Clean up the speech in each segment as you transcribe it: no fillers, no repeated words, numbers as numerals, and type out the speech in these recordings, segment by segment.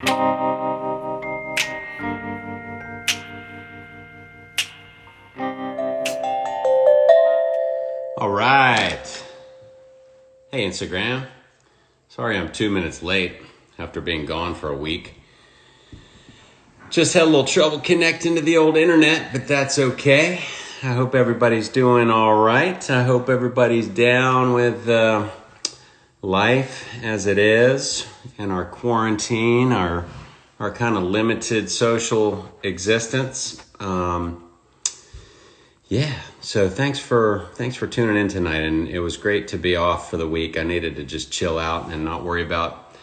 All right. Hey, Instagram. Sorry I'm 2 minutes late after being gone for a week. Just had a little trouble connecting to the old internet, but that's okay. I hope everybody's doing all right. I hope everybody's down with life as it is and our quarantine, our kind of limited social existence. So thanks for tuning in tonight, and it was great to be off for the week. I needed to just chill out and not worry about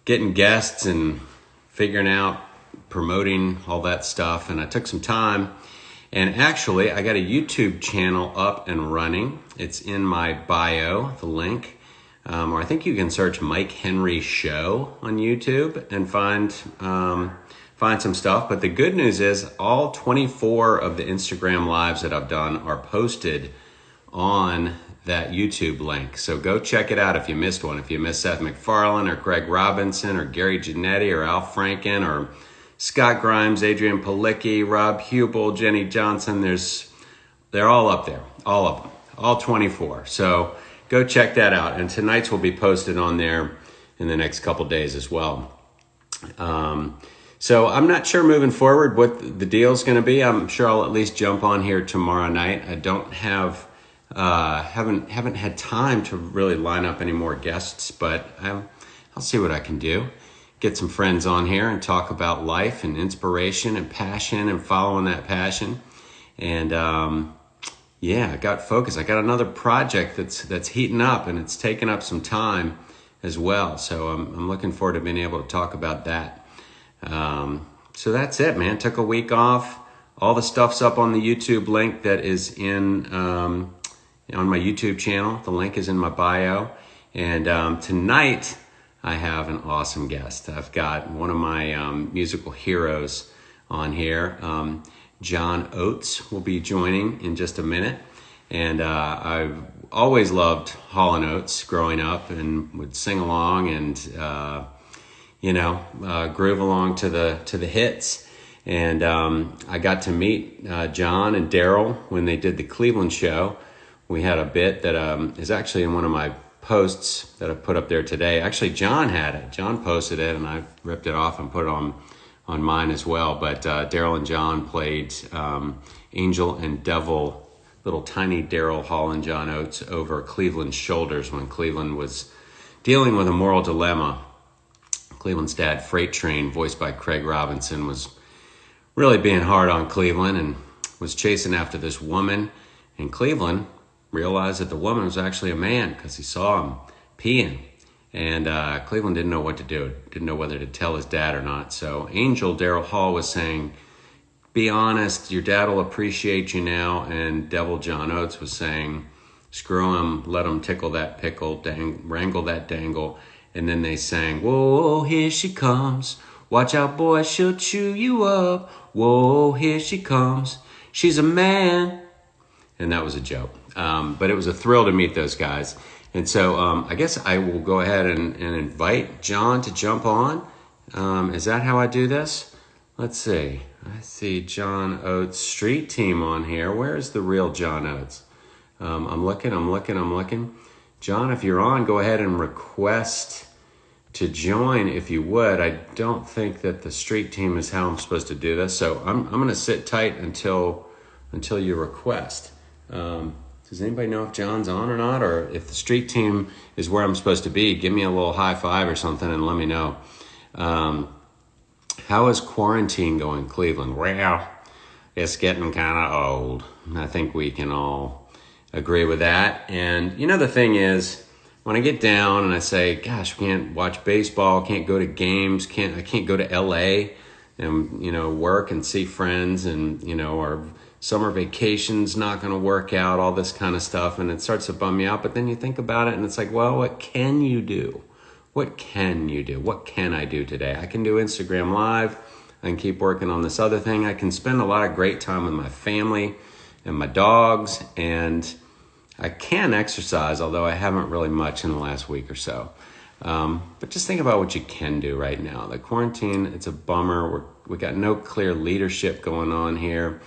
getting guests and figuring out promoting all that stuff, and I took some time. And actually, I got a YouTube channel up and running. It's in my bio, the link. Or I think you can search Mike Henry Show on YouTube and find some stuff. But the good news is all 24 of the Instagram lives that I've done are posted on that YouTube link. So go check it out if you missed one. If you missed Seth MacFarlane or Greg Robinson or Gary Janetti or Al Franken or Scott Grimes, Adrian Palicki, Rob Hubel, Jenny Johnson, they're all up there, all of them, all 24. So go check that out. And tonight's will be posted on there in the next couple days as well. So I'm not sure moving forward what the deal's going to be. I'm sure I'll at least jump on here tomorrow night. I don't have, haven't had time to really line up any more guests, but I'll see what I can do. Get some friends on here and talk about life and inspiration and passion and following that passion. And I got focused. I got another project that's heating up, and it's taking up some time as well. So I'm looking forward to being able to talk about that. So that's it, man. Took a week off. All the stuff's up on the YouTube link that is on my YouTube channel. The link is in my bio. And tonight I have an awesome guest. I've got one of my musical heroes on here. John Oates will be joining in just a minute. And I've always loved Hall & Oates growing up and would sing along and groove along to the hits. And I got to meet John and Daryl when they did the Cleveland show. We had a bit that is actually in one of my posts that I put up there today. Actually, John had it. John posted it, and I ripped it off and put it on mine as well. But Daryl and John played Angel and Devil, little tiny Daryl Hall and John Oates over Cleveland's shoulders when Cleveland was dealing with a moral dilemma. Cleveland's dad, Freight Train, voiced by Craig Robinson, was really being hard on Cleveland and was chasing after this woman. And Cleveland realized that the woman was actually a man because he saw him peeing. And Cleveland didn't know what to do, didn't know whether to tell his dad or not. So Angel, Daryl Hall, was saying, be honest, your dad will appreciate you now. And Devil John Oates was saying, screw him, let him tickle that pickle, wrangle that dangle. And then they sang, whoa, here she comes. Watch out, boy, she'll chew you up. Whoa, here she comes. She's a man. And that was a joke. But it was a thrill to meet those guys. And so I guess I will go ahead and invite John to jump on. Is that how I do this? Let's see. I see John Oates Street Team on here. Where is the real John Oates? I'm looking. John, if you're on, go ahead and request to join if you would. I don't think that the Street Team is how I'm supposed to do this. So I'm going to sit tight until you request. Does anybody know if John's on or not, or if the Street Team is where I'm supposed to be? Give me a little high five or something and let me know. How is quarantine going, Cleveland? Well, it's getting kind of old. I think we can all agree with that. And the thing is, when I get down and I say, gosh, we can't watch baseball, can't go to games, I can't go to LA and, work and see friends and, our summer vacation's not going to work out, all this kind of stuff. And it starts to bum me out. But then you think about it and it's like, well, what can you do? What can you do? What can I do today? I can do Instagram Live. I can keep working on this other thing. I can spend a lot of great time with my family and my dogs, and I can exercise, although I haven't really much in the last week or so. But just think about what you can do right now. The quarantine, it's a bummer. We got no clear leadership going on here.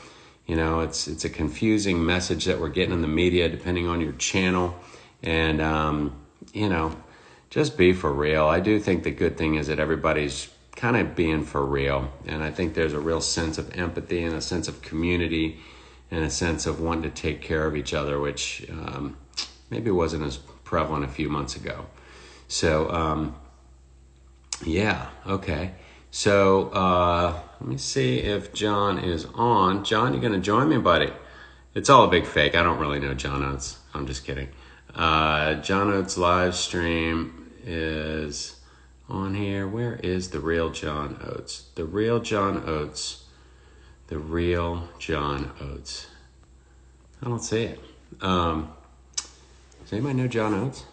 You know, it's a confusing message that we're getting in the media, depending on your channel. And, you know, just be for real. I do think the good thing is that everybody's kind of being for real. And I think there's a real sense of empathy and a sense of community and a sense of wanting to take care of each other, which maybe wasn't as prevalent a few months ago. So, yeah, okay. So, let me see if John is on. John, you going to join me, buddy? It's all a big fake. I don't really know John Oates. I'm just kidding. John Oates live stream is on here. Where is the real John Oates? The real John Oates. The real John Oates. I don't see it. Does anybody know John Oates?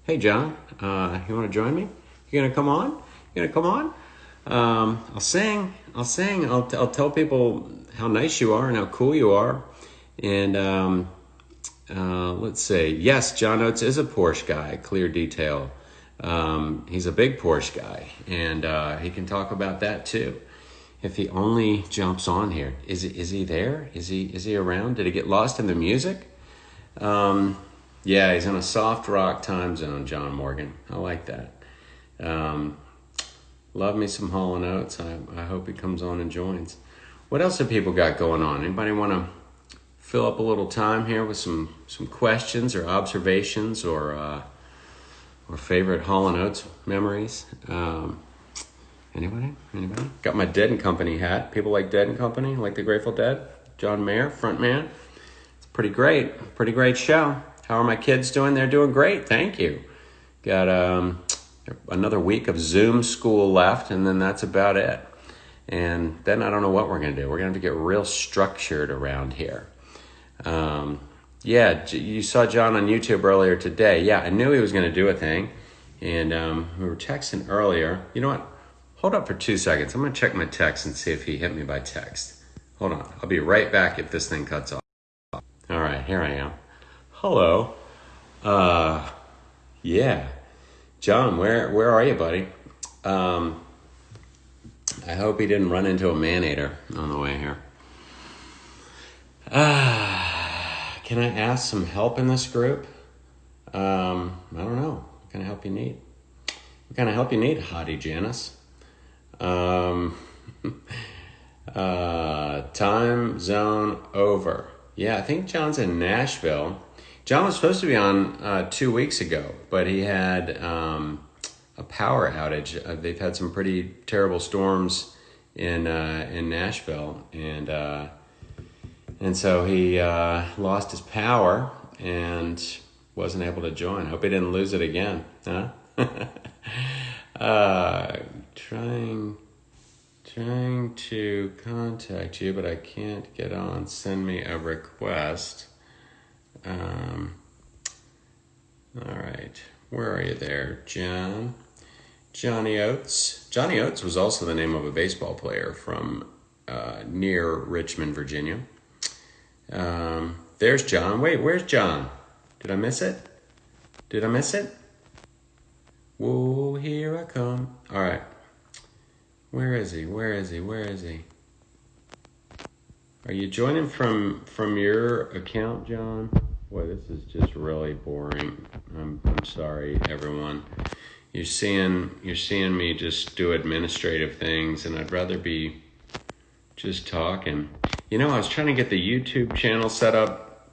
Hey, John, you want to join me? You gonna come on? I'll sing. I'll tell people how nice you are and how cool you are. And let's see. Yes, John Oates is a Porsche guy. Clear detail. He's a big Porsche guy, and he can talk about that too. If he only jumps on here, is he there? Is he around? Did he get lost in the music? Yeah, he's in a soft rock time zone, John Morgan. I like that. Love me some Hall & Oates. I hope he comes on and joins. What else have people got going on? Anybody want to fill up a little time here with some questions or observations or favorite Hall & Oates memories? Anybody? Got my Dead & Company hat. People like Dead & Company, like the Grateful Dead. John Mayer, front man. It's pretty great show. How are my kids doing? They're doing great, thank you. Got another week of Zoom school left, and then that's about it. And then I don't know what we're going to do. We're going to have to get real structured around here. Yeah, you saw John on YouTube earlier today. Yeah, I knew he was going to do a thing. And we were texting earlier. You know what? Hold up for 2 seconds. I'm going to check my text and see if he hit me by text. Hold on. I'll be right back if this thing cuts off. All right, here I am. Hello. Yeah. John, where are you, buddy? I hope he didn't run into a man-eater on the way here. Can I ask some help in this group? I don't know. What kind of help you need? What kind of help you need, Hottie Janice? Time zone over. Yeah, I think John's in Nashville. John was supposed to be on 2 weeks ago, but he had a power outage. They've had some pretty terrible storms in Nashville, and so he lost his power and wasn't able to join. Hope he didn't lose it again, huh? Trying to contact you, but I can't get on. Send me a request. All right. Where are you there, John? Johnny Oates. Johnny Oates was also the name of a baseball player from near Richmond, Virginia. There's John. Wait, where's John? Did I miss it? Whoa, here I come. All right. Where is he? Are you joining from your account, John? Boy, this is just really boring. I'm sorry, everyone. You're seeing me just do administrative things, and I'd rather be just talking. You know, I was trying to get the YouTube channel set up,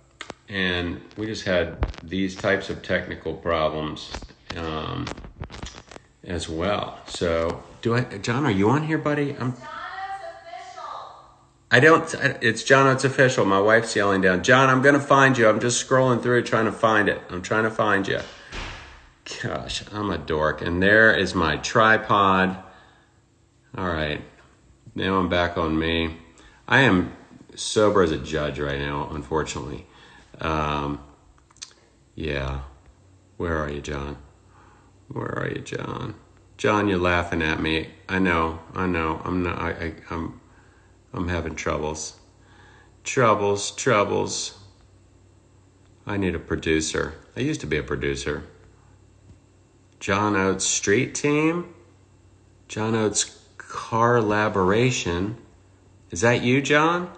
and we just had these types of technical problems as well. So, John, are you on here, buddy? It's John Oates Official. My wife's yelling down. John, I'm going to find you. I'm just scrolling through trying to find it. I'm trying to find you. Gosh, I'm a dork. And there is my tripod. All right. Now I'm back on me. I am sober as a judge right now, unfortunately. Yeah. Where are you, John? John, you're laughing at me. I know. I'm having troubles. I need a producer. I used to be a producer. John Oates Street Team, John Oates Carlaboration. Is that you, John?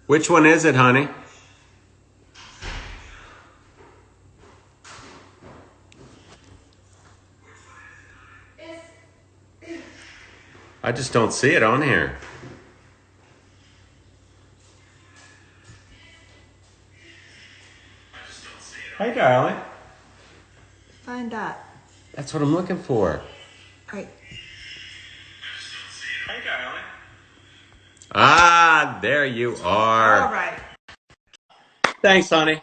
Which one is it, honey? I just don't see it on here. Hey, darling. Find that. That's what I'm looking for. All right. Hey, darling. Ah, there you are. All right. Thanks, honey.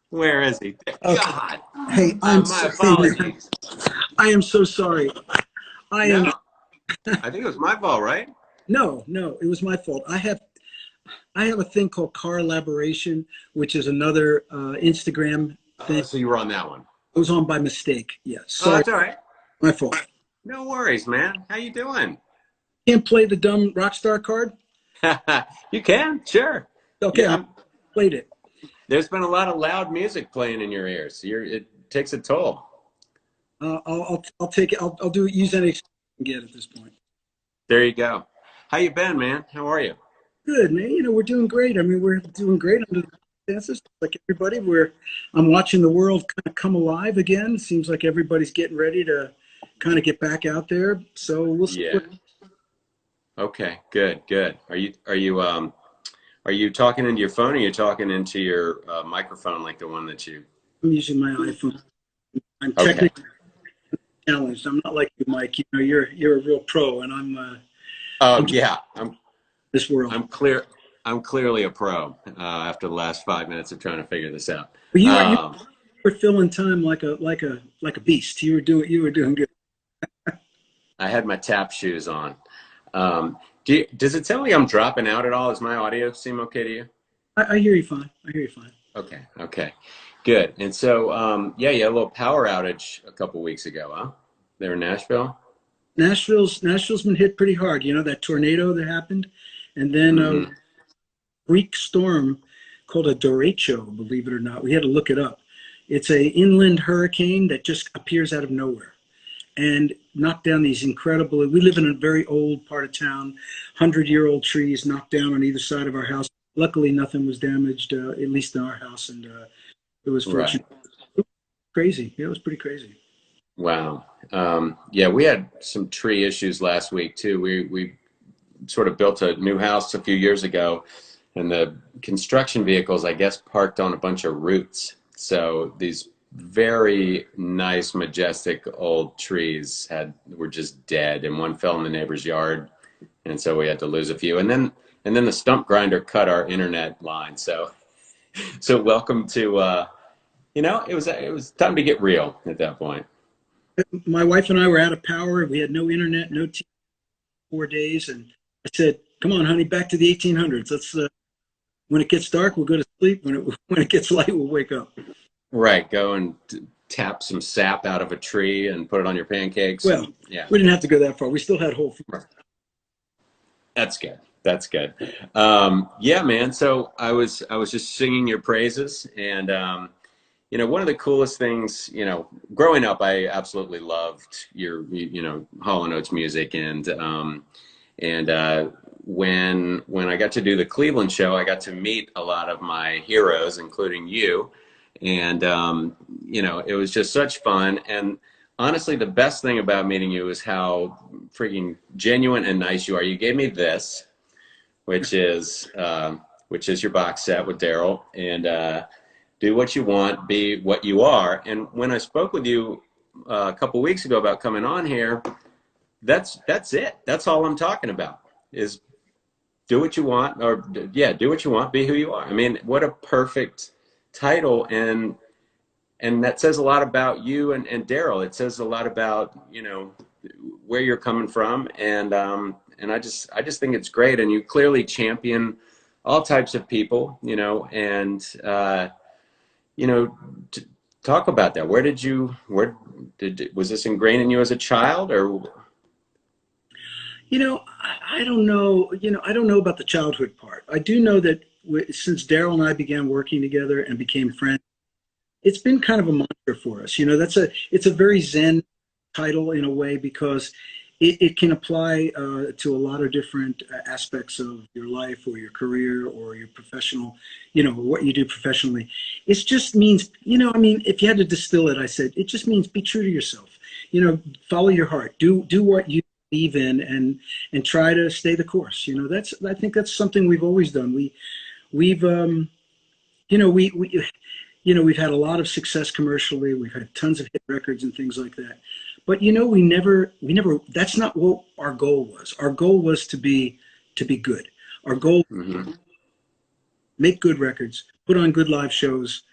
Where is he? Okay. God. Hey, My apologies. I am so sorry. No, I think it was my fault, right? No, it was my fault. I have a thing called Carlaboration, which is another Instagram thing. So you were on that one. I was on by mistake. Yes. Oh, Sorry. that's all right. My fault. No worries, man. How you doing? Can't play the dumb rock star card? You can, sure. Okay, Yeah, I played it. there's been a lot of loud music playing in your ears. It takes a toll. I'll take it. I'll do it. Use any excuse I can get at this point. There you go. How you been, man? How are you? Good, man. You know, we're doing great. I mean, we're doing great under the circumstances. Like everybody, I'm watching the world kind of come alive again. Seems like everybody's getting ready to kind of get back out there. So we'll see. Yeah. Okay. Good. Are you talking into your phone, or are you talking into your microphone, like the one that you? I'm using my iPhone. I'm Okay. technically challenged. I'm not like you, Mike. You know, you're a real pro, and I'm Yeah. this world. I'm clearly a pro after the last 5 minutes of trying to figure this out. But you were filling time like a beast. You were doing good. I had my tap shoes on. Does it sound like I'm dropping out at all? Does my audio seem okay to you? I hear you fine. Okay. Good. And so, you had a little power outage a couple weeks ago, huh? There in Nashville? Nashville's been hit pretty hard. You know, that tornado that happened, and then a freak storm called a derecho, believe it or not. We had to look it up. It's a inland hurricane that just appears out of nowhere and knocked down these incredible. We live in a very old part of town, 100-year-old trees knocked down on either side of our house. Luckily, nothing was damaged, at least in our house, and it was fortunate. Right. Crazy. Yeah, it was pretty crazy. Wow. We had some tree issues last week too. We sort of built a new house a few years ago, and the construction vehicles, I guess, parked on a bunch of roots. So these very nice, majestic old trees were just dead, and one fell in the neighbor's yard, and so we had to lose a few. And then the stump grinder cut our internet line. So welcome to it was time to get real at that point. My wife and I were out of power. We had no internet, no TV, 4 days, and I said, "Come on, honey, back to the 1800s. Let's. When it gets dark, we'll go to sleep. When it gets light, we'll wake up." Right. Go and tap some sap out of a tree and put it on your pancakes. Well, yeah. We didn't have to go that far. We still had whole food. That's good. Man. So I was just singing your praises, and one of the coolest things, growing up, I absolutely loved your, Hall & Oates music, and when I got to do the Cleveland show, I got to meet a lot of my heroes, including you. And, it was just such fun. And honestly, the best thing about meeting you is how freaking genuine and nice you are. You gave me this, which is your box set with Daryl, and do what you want, be what you are. And when I spoke with you a couple weeks ago about coming on here, that's it. That's all I'm talking about is do what you want, do what you want, be who you are. I mean, what a perfect title, and that says a lot about you and Daryl. It says a lot about where you're coming from, and I just think it's great. And you clearly champion all types of people, talk about that. Was this ingrained in you as a child, or? I don't know. I don't know about the childhood part. I do know that since Daryl and I began working together and became friends, it's been kind of a mantra for us. It's a very Zen title in a way because it can apply to a lot of different aspects of your life or your career or your professional, what you do professionally. It just means, I mean, if you had to distill it, I said, it just means be true to yourself. Follow your heart. Do what you believe in and try to stay the course. I think that's something we've always done. We've you know we we've had a lot of success commercially. We've had tons of hit records and things like that. But we never that's not what our goal was. Our goal was to be good. Our goal, Hmm. make good records, put on good live shows,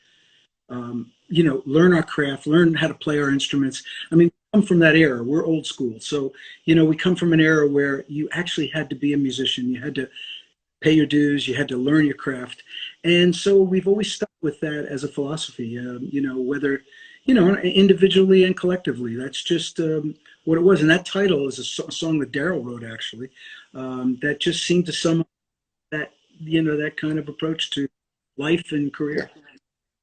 learn our craft, learn how to play our instruments. I mean, we come from that era. We're old school. So, we come from an era where you actually had to be a musician. You had to pay your dues. You had to learn your craft. And so we've always stuck with that as a philosophy, whether, individually and collectively. That's just what it was. And that title is a song that Daryl wrote, actually, that just seemed to sum up that, that kind of approach to life and career.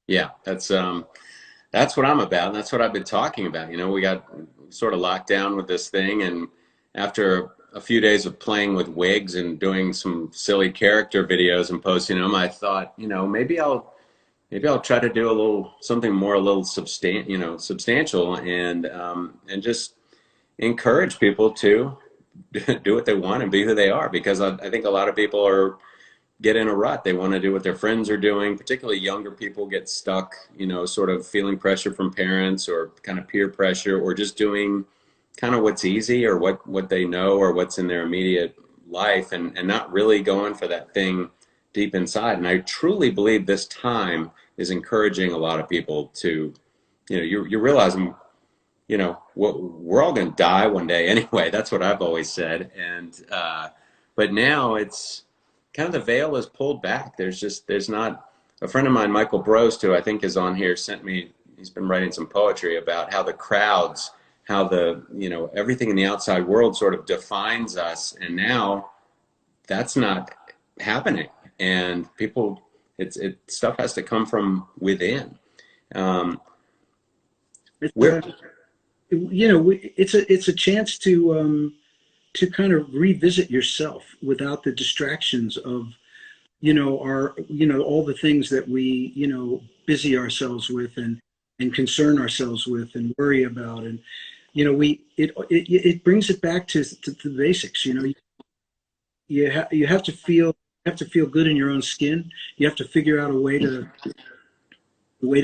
Yeah, that's what I'm about, and that's what I've been talking about. We got sort of locked down with this thing, and after a few days of playing with wigs and doing some silly character videos and posting them, I thought, maybe I'll try to do a little something more, a little substantial, and just encourage people to do what they want and be who they are, because I think a lot of people get in a rut. They want to do what their friends are doing. Particularly younger people get stuck, sort of feeling pressure from parents or kind of peer pressure, or just doing kind of what's easy or what they know or what's in their immediate life, and not really going for that thing deep inside. And I truly believe this time is encouraging a lot of people to, you're realizing, we're all going to die one day anyway. That's what I've always said. But now it's kind of, the veil is pulled back. There's not, a friend of mine, Michael Brost, who I think is on here, he's been writing some poetry about how the crowds, how everything in the outside world sort of defines us. And now that's not happening. And people, stuff has to come from within. It's, We're, it's a chance to kind of revisit yourself without the distractions of all the things that we busy ourselves with and concern ourselves with and worry about. And it brings it back to the basics. You have to feel good in your own skin. You have to figure out a way to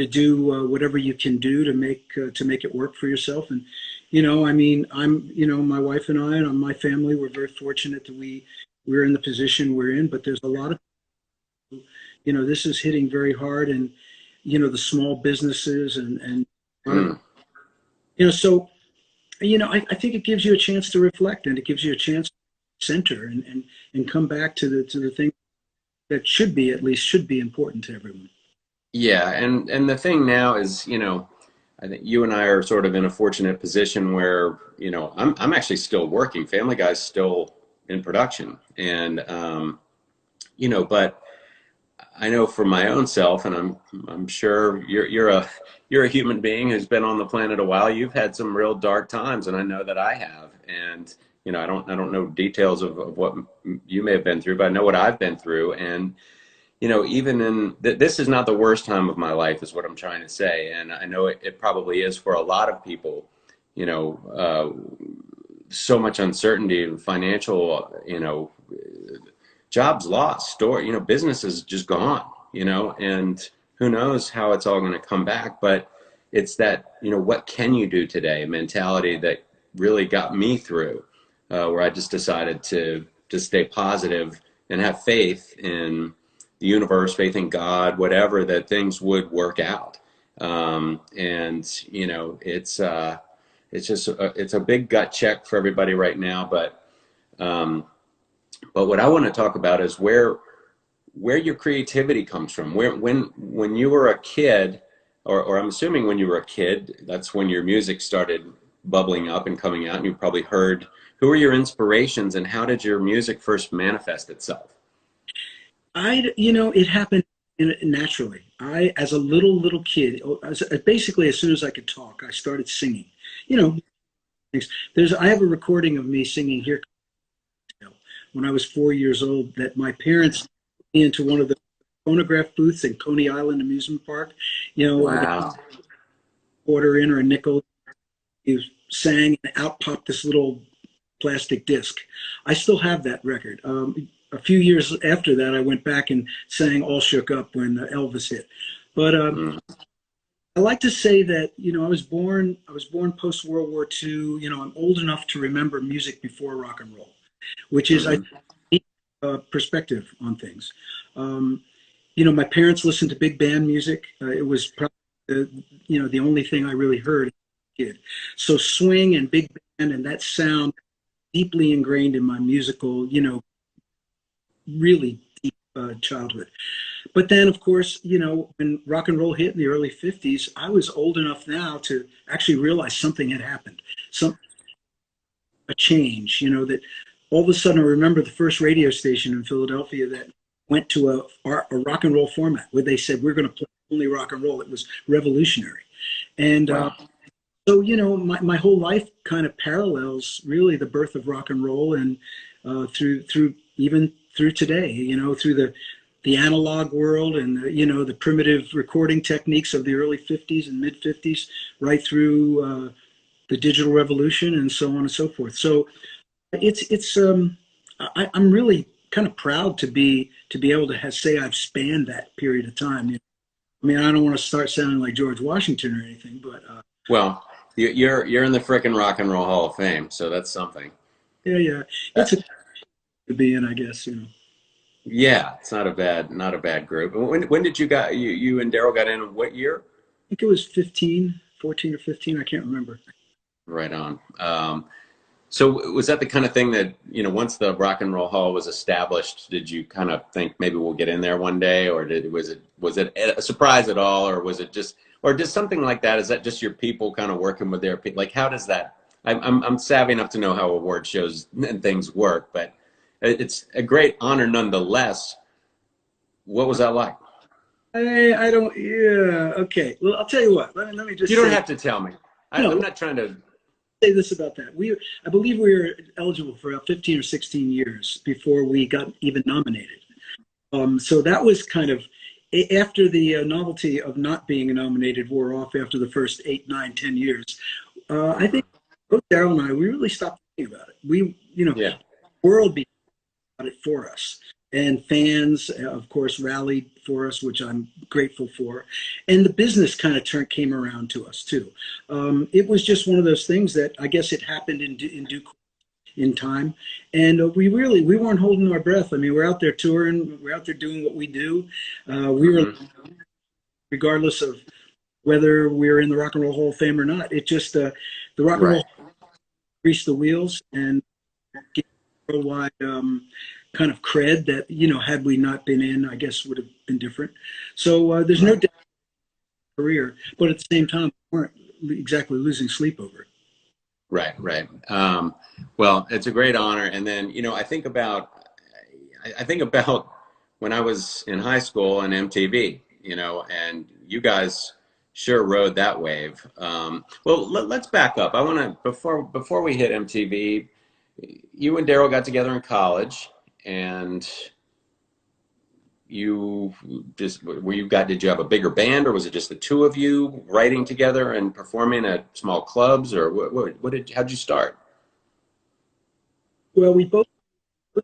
do whatever you can do to make it work for yourself. And I mean, my wife and I and my family, we're very fortunate that we're in the position we're in. But there's a lot of, this is hitting very hard, and the small businesses and mm, so I think it gives you a chance to reflect, and it gives you a chance to center and come back to the thing that at least should be important to everyone. yeah. And the thing now is, I think you and I are sort of in a fortunate position where, I'm actually still working. Family Guy's still in production. And, but I know for my own self, and I'm sure you're a human being who's been on the planet a while. You've had some real dark times, and I know that I have. And, I don't know details of what you may have been through, but I know what I've been through. And, even this is not the worst time of my life, is what I'm trying to say. And I know it probably is for a lot of people, so much uncertainty, financial, jobs lost, businesses just gone, and who knows how it's all going to come back. But it's that, what can you do today mentality that really got me through, where I just decided to stay positive and have faith in the universe, faith in God, whatever, that things would work out. And it's just it's a big gut check for everybody right now. But what I want to talk about is where your creativity comes from. When you were a kid, or I'm assuming when you were a kid, that's when your music started bubbling up and coming out, and you probably heard. Who were your inspirations, and how did your music first manifest itself? It happened naturally. As a little kid, basically as soon as I could talk, I started singing. You know, I have a recording of me singing "Here Comes the when I was 4 years old. That my parents took me into one of the phonograph booths in Coney Island Amusement Park. They Wow. quarter in or a nickel. You sang, and out popped this little plastic disc. I still have that record. A few years after that, I went back and sang "All Shook Up" when Elvis hit. But Mm, I like to say that I was born post World War II. I'm old enough to remember music before rock and roll, which is I mhm. think, perspective on things. Um, my parents listened to big band music. It was probably the only thing I really heard as a kid. So swing and big band and that sound deeply ingrained in my musical, really deep childhood. But then, of course, when rock and roll hit in the early 50s, I was old enough now to actually realize something had happened, a change, that all of a sudden I remember the first radio station in Philadelphia that went to a rock and roll format where they said, we're going to play only rock and roll. It was revolutionary. And Wow. so, my whole life kind of parallels really the birth of rock and roll and through even through today, through the analog world and the primitive recording techniques of the early 50s and mid 50s, right through the digital revolution and so on and so forth. So I'm really kind of proud to be able to say I've spanned that period of time. I mean, I don't want to start sounding like George Washington or anything, but Well, you're in the frickin' Rock and Roll Hall of Fame, so that's something. yeah, yeah, Uh, it's a to be in, I guess. yeah, it's not a bad group. When did you and Daryl got in? What year? Think it was 15, 14 or 15. I can't remember. Right on. So was that the kind of thing that, once the Rock and Roll Hall was established, did you kind of think maybe we'll get in there one day, or was it a surprise at all, or was it just, or just something like that? Is that just your people kind of working with their people? Like, how does that? I'm savvy enough to know how award shows and things work, but it's a great honor nonetheless. What was that like? I don't. Yeah. Okay. Well, I'll tell you what. Let me You just don't say. have to tell me. I'm No. not trying to. Say this about that. I believe we were eligible for about 15 or 16 years before we got even nominated. So that was kind of after the novelty of not being nominated wore off after the first 8, 9, 10 years. I Mhm. think both Daryl and I, we really stopped thinking about it. Yeah. World it for us. And fans, of course, rallied for us, which I'm grateful for. And the business kind of came around to us too. It was just one of those things that I guess it happened in due in time. And we weren't holding our breath. I mean, we're out there touring, we're out there doing what we do. We were, Hmm. regardless of whether we're in the Rock and Roll Hall of Fame or not. It just the Rock and Right. Roll greased the wheels and gave worldwide kind of cred that had we not been in, I guess would have been different. So there's no Right. doubt career, but at the same time, we weren't exactly losing sleep over it. Right, right. Well, it's a great honor. And then, I think about when I was in high school and MTV, and you guys sure rode that wave. Well, let's back up. I want to before we hit MTV, you and Daryl got together in college, and you just did you have a bigger band, or was it just the two of you writing together and performing at small clubs, or how'd you start? Well, we both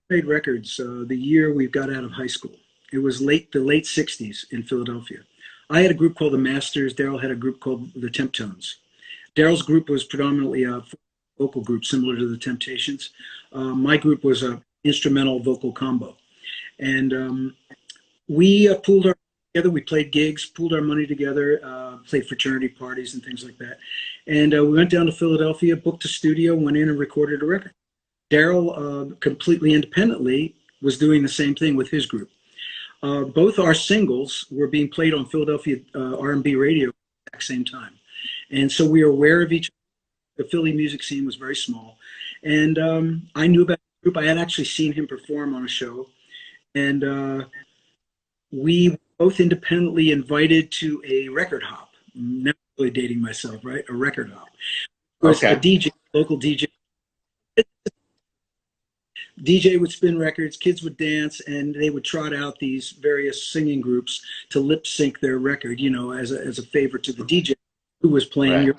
made records the year we got out of high school. It was the late '60s in Philadelphia. I had a group called the Masters. Daryl had a group called the Temptones. Daryl's group was predominantly a vocal group similar to the Temptations. My group was a instrumental vocal combo, and we pooled our together. We played gigs, pooled our money together, played fraternity parties and things like that. And we went down to Philadelphia, booked a studio, went in and recorded a record. Daryl, completely independently, was doing the same thing with his group. Both our singles were being played on Philadelphia R&B radio at the exact same time, and so we were aware of each other. The Philly music scene was very small, and I knew about the group. I had actually seen him perform on a show, and we were both independently invited to a record hop. Never really dating myself, right? A record hop. It was a Okay. DJ, local DJ. DJ would spin records, kids would dance, and they would trot out these various singing groups to lip sync their record, as a favor to the DJ who was playing Right.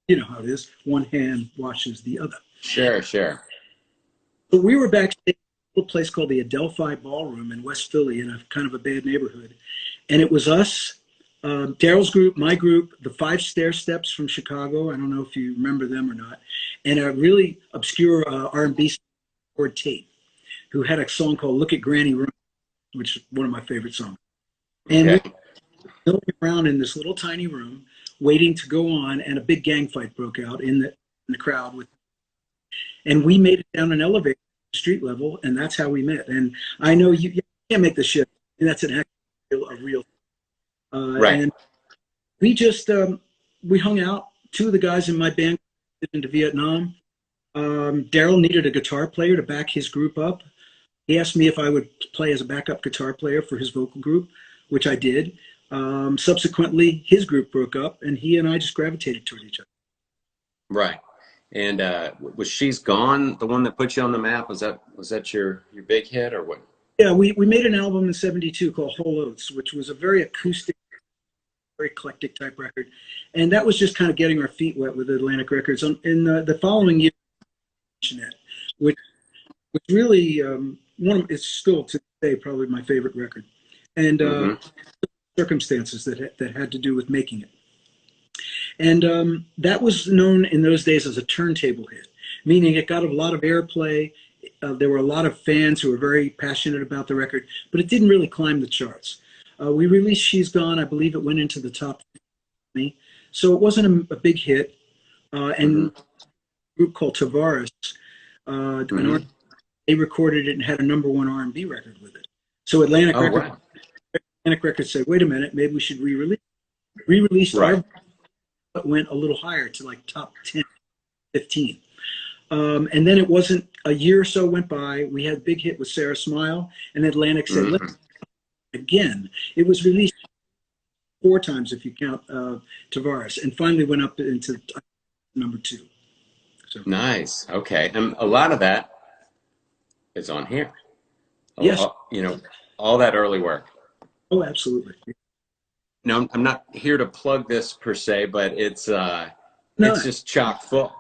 you know how it is, one hand washes the other. Sure, sure. But we were backstage at a little place called the Adelphi Ballroom in West Philly in a kind of a bad neighborhood. And it was us, Daryl's group, my group, the Five Stair Steps from Chicago. I don't know if you remember them or not. And a really obscure R&B Ford Tate, who had a song called "Look at Granny Run," which is one of my favorite songs. And we Okay. were milling around in this little tiny room, waiting to go on, and a big gang fight broke out in the crowd. And we made it down an elevator, street level, and that's how we met. And I know you can't make this shit. And that's a real. Right. And we just we hung out. Two of the guys in my band went into Vietnam. Daryl needed a guitar player to back his group up. He asked me if I would play as a backup guitar player for his vocal group, which I did. Subsequently, his group broke up, and he and I just gravitated toward each other. Right. And was She's Gone the one that put you on the map? Was that your big hit or what? Yeah, we made an album in '72 called Whole Oates, which was a very acoustic, very eclectic type record. And that was just kind of getting our feet wet with Atlantic Records. In the following year, which really it's still to this day probably my favorite record, and circumstances that had to do with making it. And that was known in those days as a turntable hit, meaning it got a lot of airplay. There were a lot of fans who were very passionate about the record, but it didn't really climb the charts. We released She's Gone. I believe it went into the top 20. So it wasn't a big hit. And a group called Tavares, they recorded it and had a #1 R&B record with it. So Atlantic Records said, wait a minute, maybe we should re-release. Re-released our, but went a little higher to like top 10, 15. And then it wasn't a year or so went by. We had a big hit with Sarah Smile, and Atlantic said, let's again. It was released 4 times if you count Tavares, and finally went up into #2. So Nice. Okay. And a lot of that is on here. yes, All that early work. oh absolutely. No, I'm not here to plug this per se, but it's No, just chock full.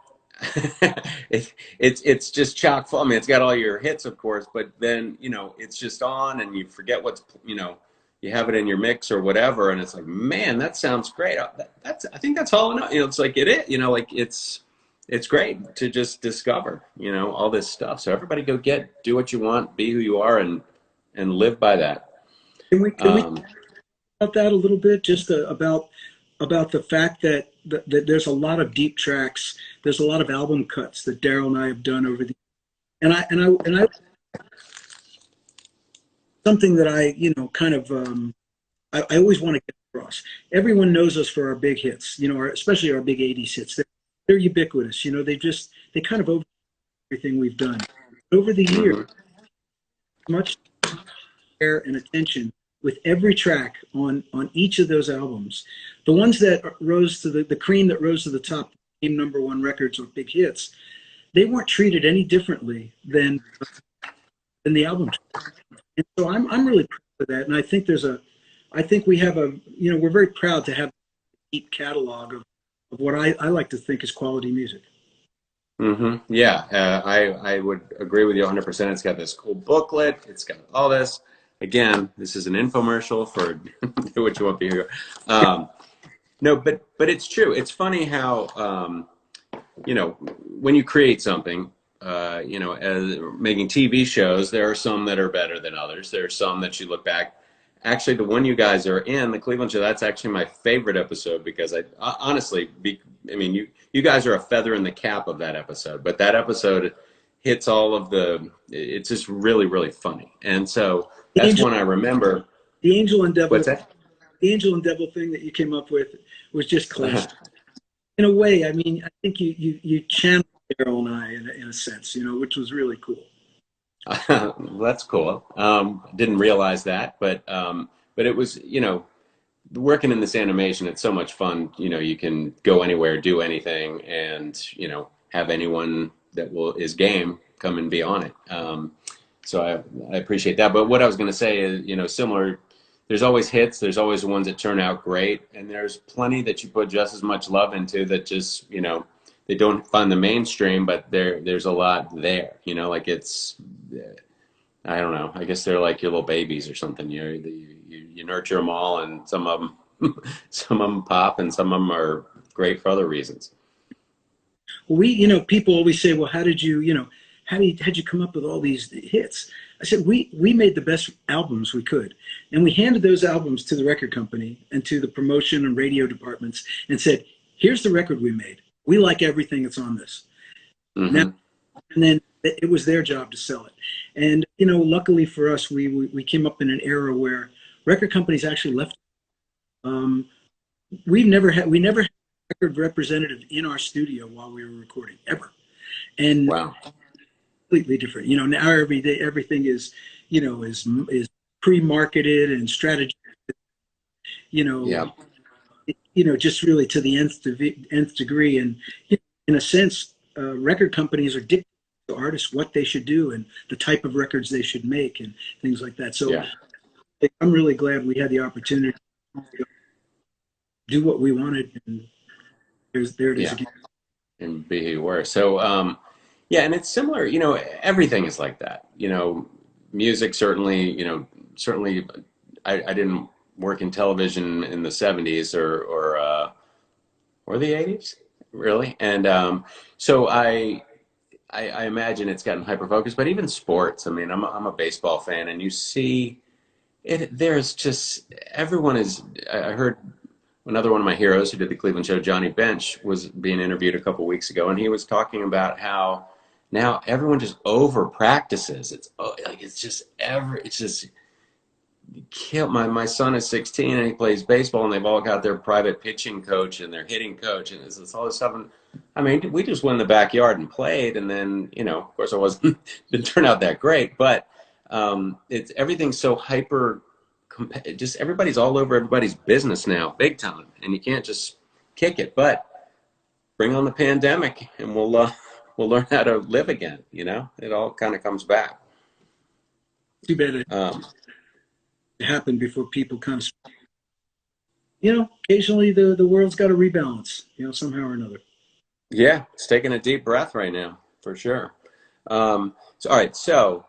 It's just chock full. I mean, it's got all your hits, of course, but then it's just on, and you forget you have it in your mix or whatever, and it's like, man, that sounds great. I think that's all enough. It's like it is. Like it's great to just discover all this stuff. So everybody go do what you want, be who you are, and live by that. can we about that a little bit? Just about the fact that there's a lot of deep tracks. There's a lot of album cuts that Daryl and I have done over the, and I something that I kind of I always want to get across. Everyone knows us for our big hits, especially our big '80s hits. They're ubiquitous. They kind of over everything we've done over the years. Much care and attention with every track on each of those albums. The ones that rose to the cream that rose to the top, became #1 records or big hits, they weren't treated any differently than the album. And so I'm really proud of that. And I think we have we're very proud to have a deep catalog of what I like to think is quality music. Yeah, I would agree with you 100%. It's got this cool booklet. It's got all this. Again, this is an infomercial for do what you want to hear. No, but it's true. It's funny how when you create something, as making TV shows, there are some that are better than others. There are some that you look back. Actually, the one you guys are in, the Cleveland show, that's actually my favorite episode because you guys are a feather in the cap of that episode. But that episode hits all of it's just really, really funny. And so that's when I remember. The Angel and Devil. What's that? The Angel and Devil thing that you came up with was just close. In a way, I think you channeled Daryl and I in a sense, which was really cool. That's cool. Didn't realize that, but it was, working in this animation, it's so much fun. You can go anywhere, do anything, and have anyone that will is game come and be on it. So I appreciate that. But what I was going to say is, similar. There's always hits. There's always the ones that turn out great, and there's plenty that you put just as much love into that just they don't find the mainstream, but there's a lot there. Like it's I don't know. I guess they're like your little babies or something. You nurture them all, and some of them some of them pop, and some of them are great for other reasons. People always say, well, how did how'd you come up with all these hits? I said, we made the best albums we could. And we handed those albums to the record company and to the promotion and radio departments and said, here's the record we made. We like everything that's on this. Now, and then it was their job to sell it. And, luckily for us, we came up in an era where record companies actually left. We never had a record representative in our studio while we were recording, ever. And Wow. completely different. Now everything is, is pre-marketed and strategy. Yeah. Just really to the nth degree. And in a sense, record companies are dictating to artists what they should do and the type of records they should make and things like that. So Yeah. I'm really glad we had the opportunity to do what we wanted. And there it is Yeah. again. And be who you were. So, yeah, and it's similar. Everything is like that. Music certainly. Certainly, I didn't work in television in the '70s or the '80s, really, and so I imagine it's gotten hyper focused. But even sports. I mean, I'm a baseball fan, and you see it. There's just everyone is. I heard another one of my heroes who did the Cleveland show, Johnny Bench, was being interviewed a couple weeks ago, and he was talking about how now everyone just over practices. It's just kill. My son is 16 and he plays baseball, and they've all got their private pitching coach and their hitting coach, and it's all this stuff. And, I mean, we just went in the backyard and played, and then of course, I wasn't didn't turn out that great, but it's everything's so hyper. Just everybody's all over everybody's business now, big time, and you can't just kick it. But bring on the pandemic, and we'll learn how to live again. It all kind of comes back. Too bad it happened before people kind of, occasionally the world's got to rebalance, somehow or another. Yeah, it's taking a deep breath right now, for sure. So all right, so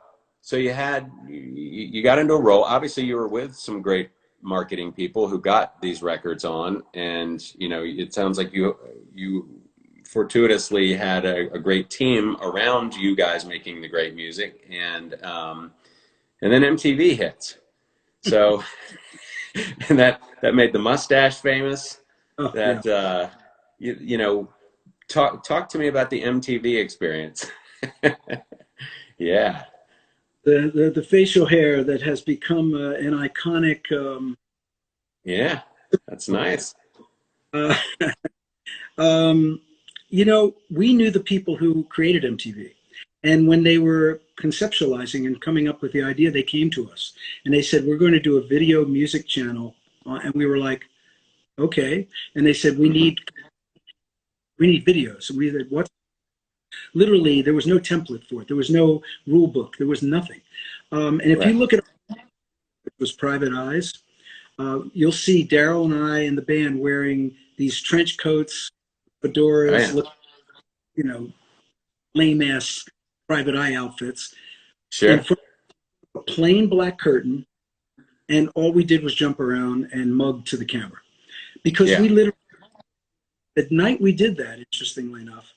you got into a role. Obviously, you were with some great marketing people who got these records on, and it sounds like you fortuitously had a great team around you guys making the great music, and then MTV hits. So and that made the mustache famous. Oh, That yeah. talk to me about the MTV experience. Yeah. The facial hair that has become an iconic. Yeah, that's nice. Uh, we knew the people who created MTV, and when they were conceptualizing and coming up with the idea, they came to us and they said, "We're going to do a video music channel," and we were like, "Okay." And they said, "We need videos." And we said, "What?" Literally, there was no template for it. There was no rule book. There was nothing. And if you look at it was Private Eyes, you'll see Daryl and I and the band wearing these trench coats, fedoras, lame ass Private Eye outfits, Sure. in front of a plain black curtain, and all we did was jump around and mug to the camera. Because we literally, the night we did that, interestingly enough,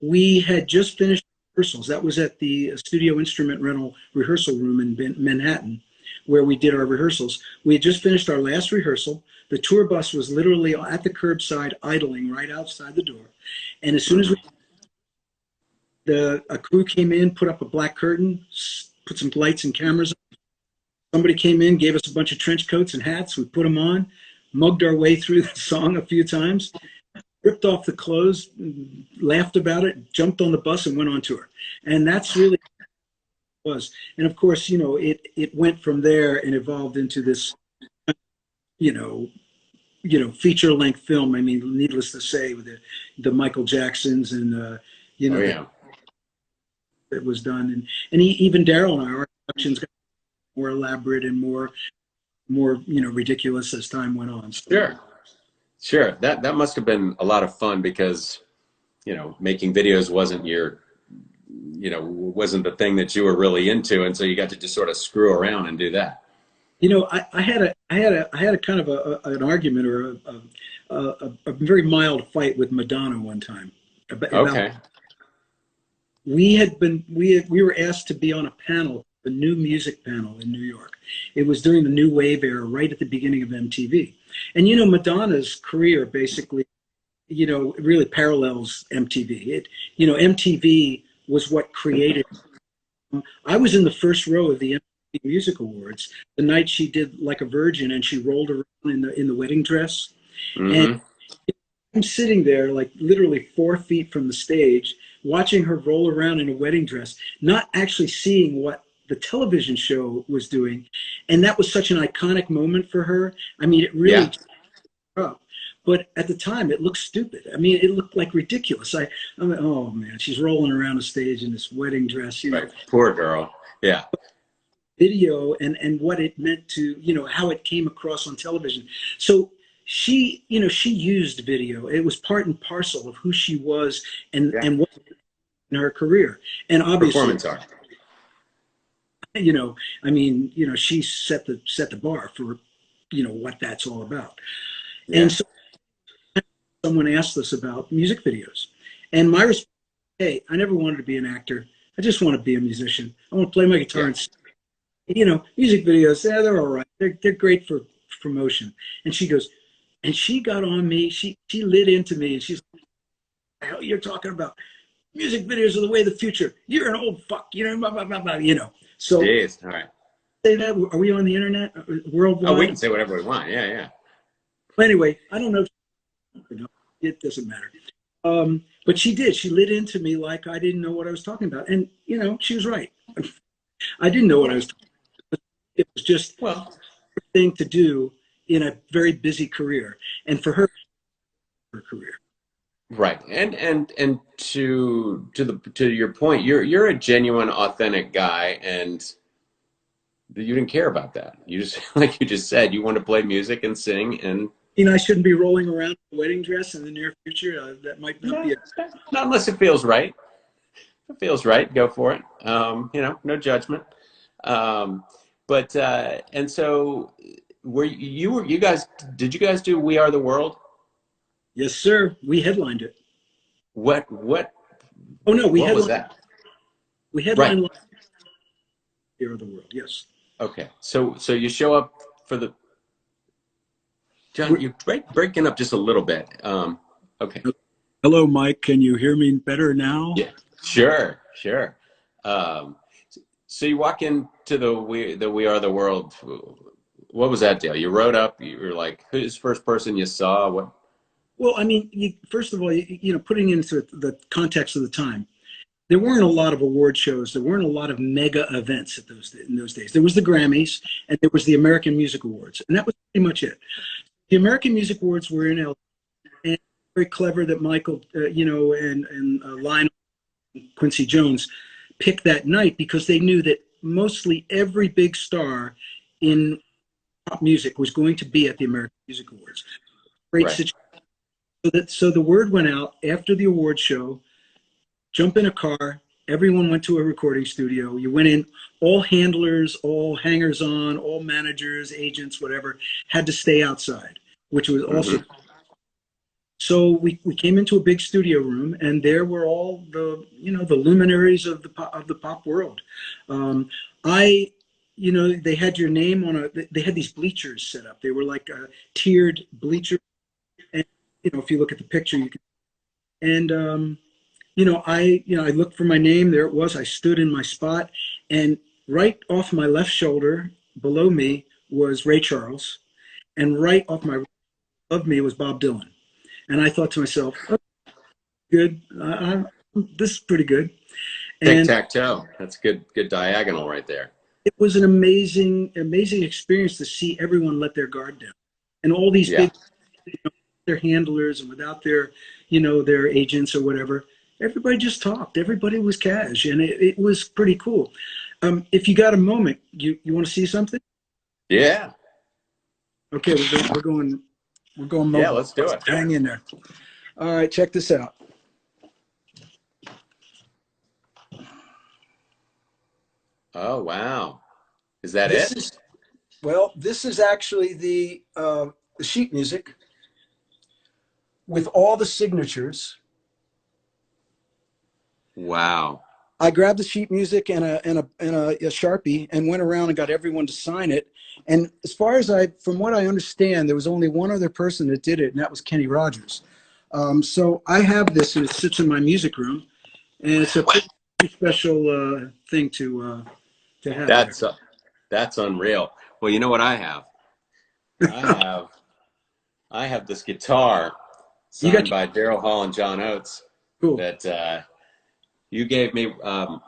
we had just finished rehearsals. That was at the Studio Instrument Rental rehearsal room in Manhattan, where we did our rehearsals. We had just finished our last rehearsal. The tour bus was literally at the curbside, idling right outside the door. And as soon as a crew came in, put up a black curtain, put some lights and cameras on. Somebody came in, gave us a bunch of trench coats and hats. We put them on, mugged our way through the song a few times, ripped off the clothes, laughed about it, jumped on the bus, and went on tour. And that's really was. And of course, it went from there and evolved into this, you know, feature length film. I mean, needless to say, with the Michael Jacksons and Oh that yeah. it was done, and even Daryl and our productions got more elaborate and more ridiculous as time went on. So, Sure. Sure. That must have been a lot of fun because, making videos wasn't the thing that you were really into, and so you got to just sort of screw around and do that. I had a kind of an argument or a very mild fight with Madonna one time about Okay. we were asked to be on a panel, the new music panel in New York. It was during the new wave era, right at the beginning of MTV. And Madonna's career basically, really parallels MTV. MTV was what created. I was in the first row of the MTV Music Awards the night she did Like a Virgin, and she rolled around in the wedding dress. And Mm-hmm. I'm sitting there, like literally 4 feet from the stage, watching her roll around in a wedding dress, not actually seeing what the television show was doing. And that was such an iconic moment for her. I mean, it really Yeah. up. But at the time, it looked stupid. I mean, it looked like ridiculous. I'm like, oh man, she's rolling around the stage in this wedding dress, Right. Poor girl. Yeah. video and what it meant to, how it came across on television. So she used video. It was part and parcel of who she was Yeah. and what in her career. And obviously, Performance art. I mean, she set the bar for, what that's all about. And Yeah. so someone asked us about music videos. And my response, hey, I never wanted to be an actor. I just want to be a musician. I want to play my guitar Yeah. and music videos, yeah, they're all right. They're great for promotion. And she goes, and she got on me. She lit into me, and she's like, "The hell you're talking about? Music videos are the way of the future. You're an old fuck, blah, blah, blah, blah." So Jeez. All right. say that. Are we on the internet Oh, we worldwide? can say whatever we want. Yeah. Yeah. Well, anyway, I don't know. It doesn't matter. But she did. She lit into me like I didn't know what I was talking about, and she was right. I didn't know what I was talking about. It was just Well, a thing to do in a very busy career, and for her career. right. And to your point, you're a genuine, authentic guy, and you didn't care about that. You just like you just said, you want to play music and sing, and I shouldn't be rolling around in a wedding dress in the near future. That might not no, be a. not unless it feels right. If it feels right, go for it. No judgment. Um, but and so you guys did you guys do We Are the World? Yes, sir. We headlined it. What Oh no, we what was headlined. that? We Right. headlined Here of the World. Yes. Okay. So you show up for the John, We're, you're breaking up just a little bit. Okay. Hello, Mike. Can you hear me better now? Yeah. Sure. Um, so you walk into the We Are the World. What was that deal? You rode up. You were like, who's the first person you saw? What? Well, I mean, first of all, putting into the context of the time, there weren't a lot of award shows. There weren't a lot of mega events in those days. There was the Grammys and there was the American Music Awards, and that was pretty much it. The American Music Awards were in LA, and very clever that Michael, and Lionel Quincy Jones picked that night because they knew that mostly every big star in pop music was going to be at the American Music Awards. Great Right. situation. So the word went out after the award show. Jump in a car. Everyone went to a recording studio. You went in. All handlers, all hangers-on, all managers, agents, whatever, had to stay outside, which was also. Mm-hmm. So we came into a big studio room, and there were all the luminaries of the pop world. I they had your name on they had these bleachers set up. They were like tiered bleachers, and if you look at the picture, you can. And I looked for my name. There it was. I stood in my spot, and right off my left shoulder, below me, was Ray Charles, and right off my above me was Bob Dylan. And I thought to myself, oh, good, this is pretty good. Tic And tac toe. That's good diagonal right there. it was an amazing experience to see everyone let their guard down. And all these Yeah. big, their handlers and without their, their agents or whatever, everybody just talked. Everybody was cash, and it was pretty cool. If you got a moment, you want to see something? Yeah. Okay, we're going Yeah, mobile. let's do it. Hang in there. All right, check this out. Oh, wow. Is that This it? is Well, this is actually the sheet music with all the signatures. Wow. I grabbed the sheet music and a Sharpie and went around and got everyone to sign it. And as far as from what I understand, there was only one other person that did it, and that was Kenny Rogers. So I have this, and it sits in my music room, and it's a pretty special thing to have there. That's unreal. Well, you know what I have? I have I have this guitar You got signed by Daryl Hall and John Oates cool. that you gave me.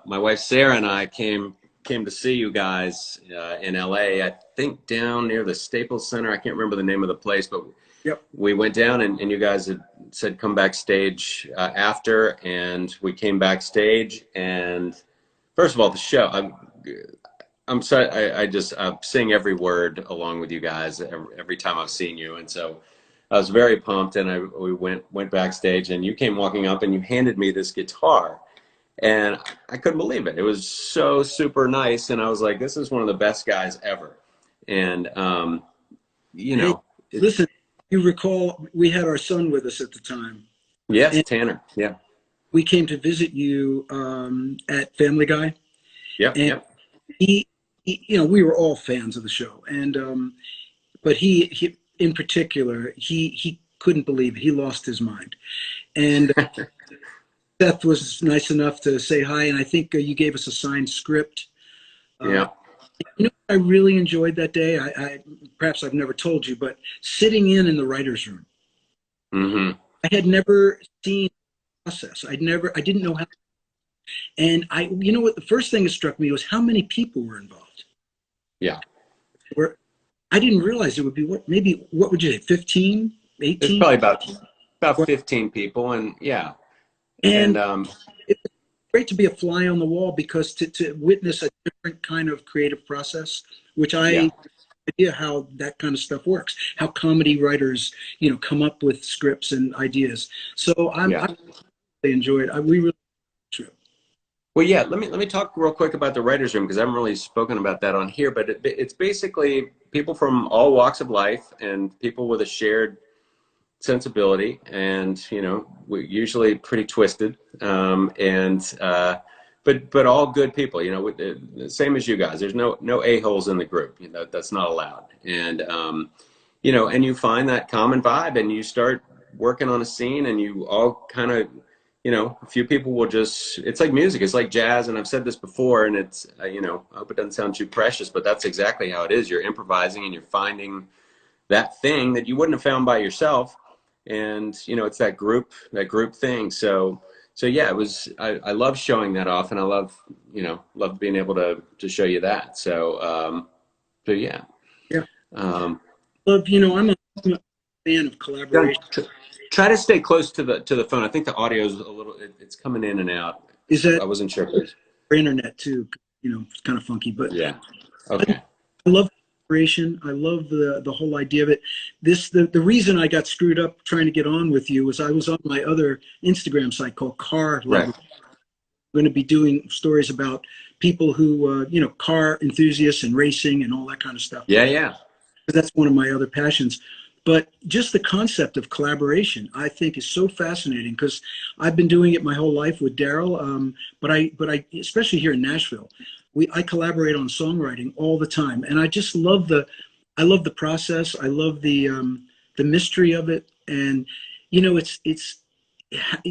My wife Sarah and I came to see you guys in LA. I think down near the Staples Center. I can't remember the name of the place, but Yep. we went down and you guys had said come backstage after, and we came backstage. And first of all, the show. I'm sorry. I just sing every word along with you guys every time I've seen you, and so I was very pumped. And we went backstage, and you came walking up, and you handed me this guitar, and I couldn't believe it. It was so super nice, and I was like, "This is one of the best guys ever." And you Hey, know, listen, you recall we had our son with us at the time, yes, and Tanner. Yeah. we came to visit you at Family Guy, Yep. and Yep. we were all fans of the show, and but he in particular, he couldn't believe it. He lost his mind, and Seth was nice enough to say hi, and I think you gave us a signed script. Uh, Yeah. I really enjoyed that day. Perhaps I've never told you, but sitting in the writers' room, Mm-hmm. I had never seen the process. I didn't know how. And you know what? The first thing that struck me was how many people were involved. Yeah. Where I didn't realize it would be what would you say, 15, There's 18? probably about 15 people, and yeah, and And it was great to be a fly on the wall because to witness a different kind of creative process, which yeah. idea how that kind of stuff works, how comedy writers, come up with scripts and ideas. So Yeah. I really enjoyed. We really true. Well, yeah. Let me talk real quick about the writers' room because I haven't really spoken about that on here. But it's basically people from all walks of life and people with a shared sensibility, and we're usually pretty twisted, and but all good people. Same as you guys. There's no a-holes in the group. That's not allowed. And and you find that common vibe, and you start working on a scene, and you all kind of a few people will just, it's like music, it's like jazz, and I've said this before, and it's I hope it doesn't sound too precious, but that's exactly how it is. You're improvising and you're finding that thing that you wouldn't have found by yourself, and it's that group thing. So yeah, it was, I love showing that off, and I love being able to show you that. So yeah. Yeah. um Love, I'm a fan of John, collaboration. try to stay close to the phone. I think the audio is a little, it's coming in and out. Is that I wasn't sure if it was, for internet too? It's kind of funky, but yeah. I Okay. love collaboration. I love the whole idea of it. The reason I got screwed up trying to get on with you was I was on my other Instagram site called Car Right. Level. I'm going to be doing stories about people who car enthusiasts and racing and all that kind of stuff. Yeah. That's one of my other passions. But just the concept of collaboration, I think, is so fascinating because I've been doing it my whole life with Daryl. But I, especially here in Nashville, I collaborate on songwriting all the time, and I just I love the process. I love the mystery of it, and it's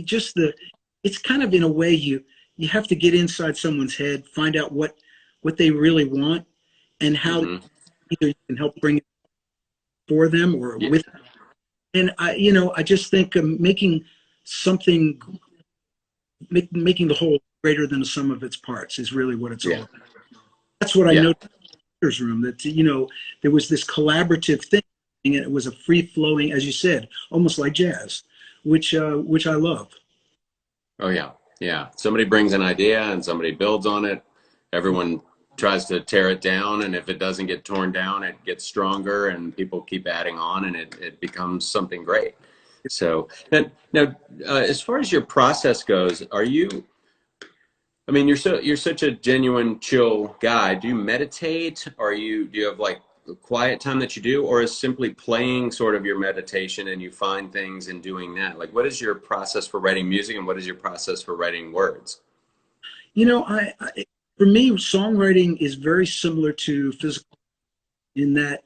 just it's kind of in a way you have to get inside someone's head, find out what they really want, and how Hmm. either you can help bring it for them or Yeah. with them. And I just think making something, making the whole greater than the sum of its parts is really what it's all Yeah. about. That's what I Yeah. noticed in the writer's room, that, there was this collaborative thing, and it was a free flowing, as you said, almost like jazz, which I love. Oh yeah. Yeah. Somebody brings an idea and somebody builds on it. Everyone tries to tear it down, and if it doesn't get torn down, it gets stronger, and people keep adding on, and it becomes something great. So now, as far as your process goes, are you? I mean, you're such a genuine chill guy. Do you meditate? Do you have like a quiet time that you do, or is simply playing sort of your meditation and you find things and doing that? Like, what is your process for writing music, and what is your process for writing words? For me, songwriting is very similar to physical in that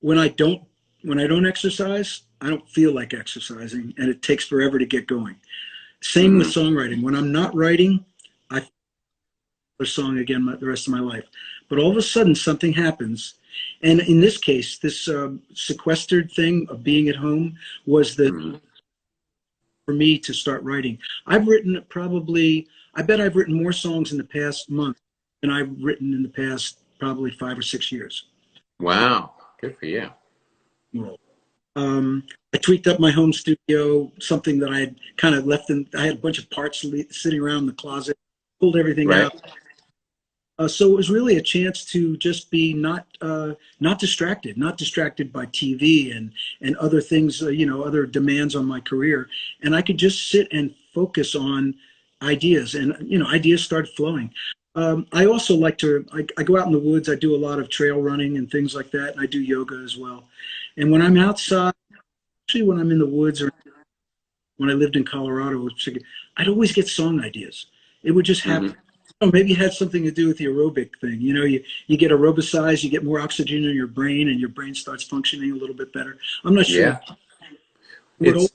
when I don't when I don't exercise, I don't feel like exercising, and it takes forever to get going. Same with Hmm. songwriting. When I'm not writing, I feel a song again the rest of my life. But all of a sudden, something happens, and in this case, this sequestered thing of being at home was the Hmm. for me to start writing. I bet I've written more songs in the past month than I've written in the past probably 5 or 6 years. Wow, good for you. I tweaked up my home studio, something that I had kind of left in. I had a bunch of parts sitting around the closet, pulled everything Right. out. So it was really a chance to just be not distracted, not distracted by TV and other things, other demands on my career, and I could just sit and focus on ideas, and ideas started flowing. I also like I go out in the woods. I do a lot of trail running and things like that, and I do yoga as well. And when I'm outside, actually when I'm in the woods, or when I lived in Colorado, I'd always get song ideas. It would just happen. Hmm. Oh, maybe it had something to do with the aerobic thing. You get aerobicized, you get more oxygen in your brain, and your brain starts functioning a little bit better. I'm not sure Yeah. what. It's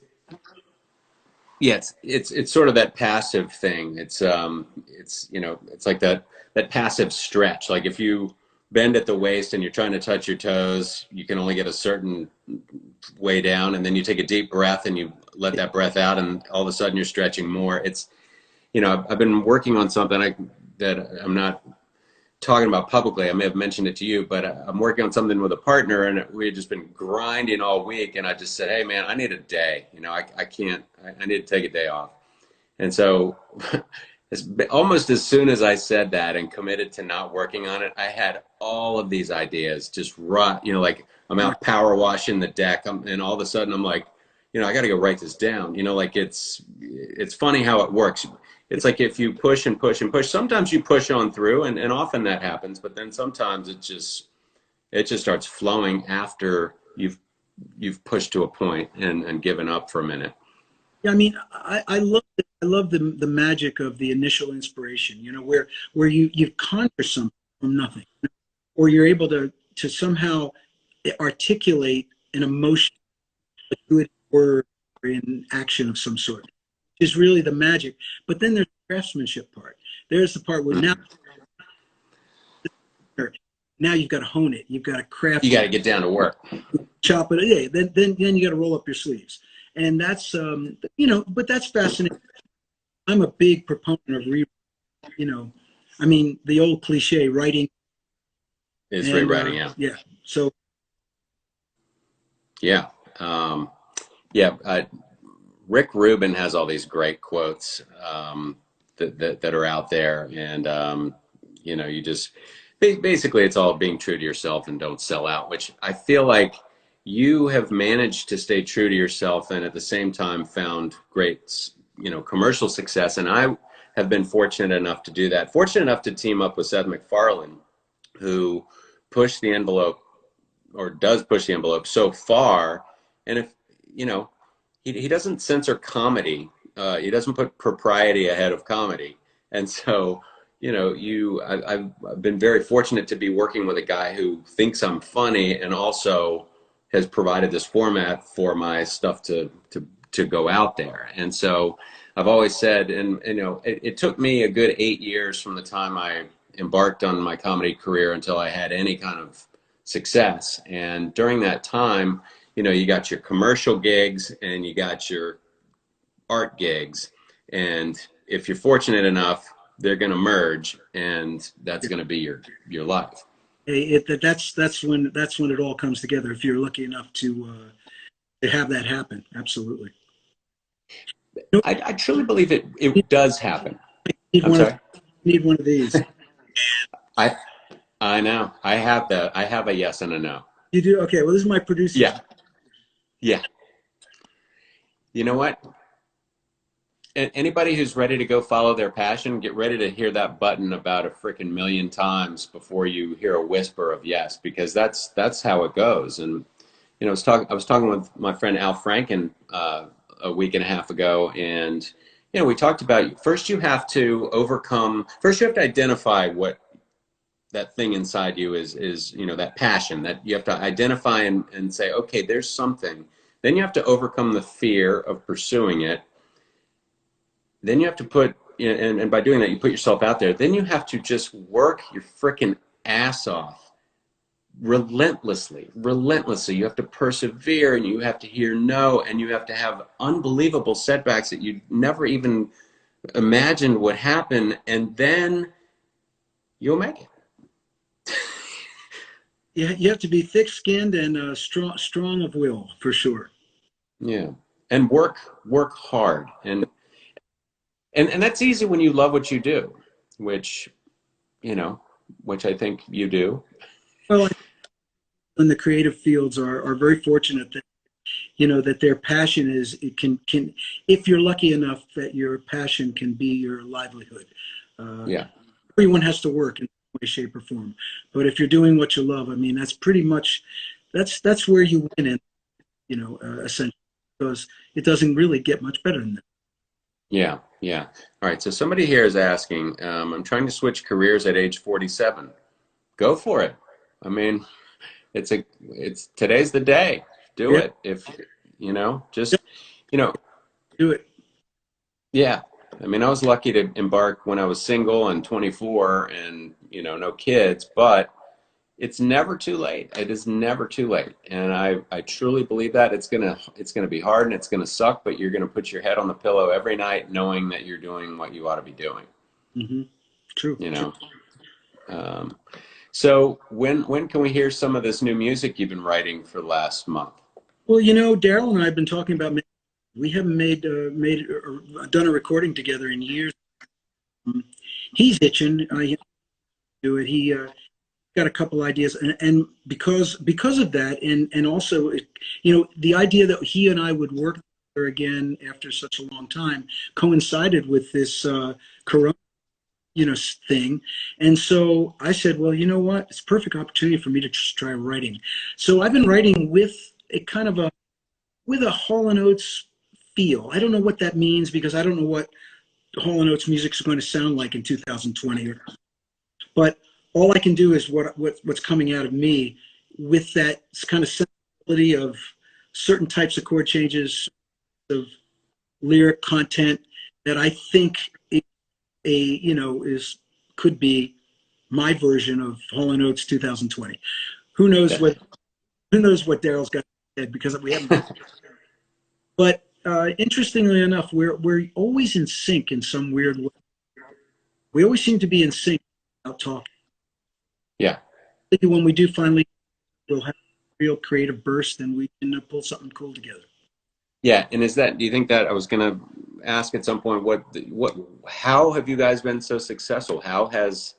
Yeah, it's sort of that passive thing. It's like that passive stretch. Like if you bend at the waist and you're trying to touch your toes, you can only get a certain way down, and then you take a deep breath and you let that breath out, and all of a sudden you're stretching more. I've been working on something that I'm not talking about publicly. I may have mentioned it to you, but I'm working on something with a partner, and we had just been grinding all week. And I just said, "Hey, man, I need a day. I can't. I need to take a day off." And so, almost as soon as I said that and committed to not working on it, I had all of these ideas just run. Like I'm out power washing the deck, and all of a sudden I'm like, I got to go write this down. Like it's funny how it works. It's like if you push and push and push, sometimes you push on through, and often that happens, but then sometimes it just starts flowing after you've pushed to a point and given up for a minute. Yeah, I mean, I love the magic of the initial inspiration. Where you conjure something from nothing, or you're able to somehow articulate an emotion through a word or in action of some sort, which is really the magic. But then there's the craftsmanship part. There's the part where Mhm. now you've got to hone it. You've got to You craft got it, to get down to work. chop it. Yeah, then you got to roll up your sleeves, and that's but that's fascinating. I'm a big proponent of you know, I mean the old cliche writing Is and rewriting, yeah. yeah. So Yeah. Um, yeah. Rick Rubin has all these great quotes that are out there. And, you just basically it's all being true to yourself and don't sell out, which I feel like you have managed to stay true to yourself and at the same time found great, commercial success. And I have been fortunate enough to do that, fortunate enough to team up with Seth MacFarlane, who pushed the envelope or does push the envelope so far. And if, you know, he doesn't censor comedy. He doesn't put propriety ahead of comedy. And so, I've been very fortunate to be working with a guy who thinks I'm funny and also has provided this format for my stuff to go out there. And so I've always said, and it took me a good 8 years from the time I embarked on my comedy career until I had any kind of success. And during that time, you got your commercial gigs and you got your art gigs. And if you're fortunate enough, they're going to merge, and that's going to be your life. That's when it all comes together. If you're lucky enough to have that happen, absolutely. You know, I truly believe it does happen. need I'm one of sorry. need one of these. I I know. I have that. I have a yes and a no. You do? Okay. Well, this is my producer's. Yeah. Yeah. You know what? Anybody who's ready to go follow their passion, get ready to hear that button about a freaking million times before you hear a whisper of yes, because that's how it goes. And I was talking with my friend Al Franken a week and a half ago, and we talked about first you have to overcome. First, you have to identify what that thing inside you is that passion that you have to identify and say, okay, there's something. Then you have to overcome the fear of pursuing it. Then you have to and by doing that, you put yourself out there. Then you have to just work your freaking ass off relentlessly. You have to persevere, and you have to hear no, and you have to have unbelievable setbacks that you never even imagined would happen, and then you'll make it. Yeah, you have to be thick-skinned and strong of will for sure. Yeah, and work hard, and that's easy when you love what you do, which which I think you do. Well, in the creative fields are very fortunate that that their passion can if you're lucky enough that your passion can be your livelihood. Yeah. Everyone has to work in some way, shape, or form, but if you're doing what you love, I mean, that's pretty much that's where you win in, essentially, because it doesn't really get much better than that. Yeah, yeah. All right, so somebody here is asking, I'm trying to switch careers at age 47. Go for it. I mean, it's today's the day. Do Yeah, it. If just do it. yeah. I mean, I was lucky to embark when I was single and 24 and no kids, but it's never too late. It is never too late. And I truly believe that it's gonna be hard and it's gonna suck, but you're gonna put your head on the pillow every night knowing that you're doing what you ought to be doing. Hmm. True. You know. Um, so when can we hear some of this new music you've been writing for the last month? Well, Daryl and I have been talking about. We haven't made or done a recording together in years. He's itching. I do it. He got a couple ideas, and because of that, and also, the idea that he and I would work together again after such a long time coincided with this Corona, thing, and so I said, well, you know what? It's a perfect opportunity for me to just try writing. So I've been writing with a kind of with a Hall and Oates feel. I don't know what that means because I don't know what Hall and Oates music is going to sound like in 2020. But all I can do is what's coming out of me with that kind of sensibility of certain types of chord changes, of lyric content that I think could be my version of Hall and Oates 2020. Who knows what Daryl's got said because we haven't. But interestingly enough, we're always in sync in some weird way. We always seem to be in sync without talking. Yeah. When we do finally, we'll have a real creative burst and we can pull something cool together. Yeah, and do you think that I was going to ask at some point how have you guys been so successful? How has